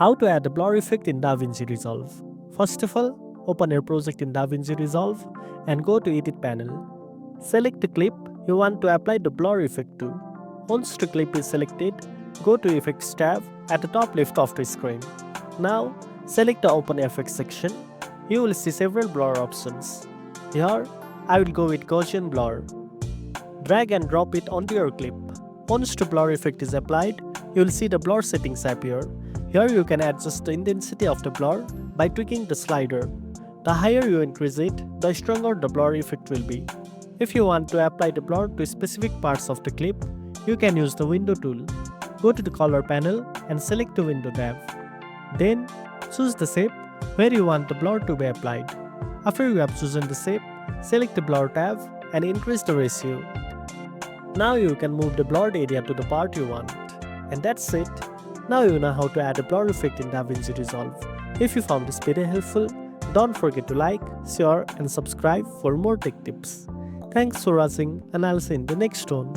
How to add a blur effect in DaVinci Resolve. First of all, open your project in DaVinci Resolve and go to Edit panel. Select the clip you want to apply the blur effect to. Once the clip is selected, go to Effects tab at the top left of the screen. Now, select the OpenFX section. You will see several blur options. Here, I will go with Gaussian blur. Drag and drop it onto your clip. Once the blur effect is applied, you will see the blur settings appear. Here you can adjust the intensity of the blur by tweaking the slider. The higher you increase it, the stronger the blur effect will be. If you want to apply the blur to specific parts of the clip, you can use the window tool. Go to the color panel and select the window tab. Then, choose the shape where you want the blur to be applied. After you have chosen the shape, select the blur tab and increase the ratio. Now you can move the blurred area to the part you want. And that's it. Now you know how to add a blur effect in DaVinci Resolve. If you found this video helpful, don't forget to like, share and subscribe for more tech tips. Thanks for watching and I'll see you in the next one.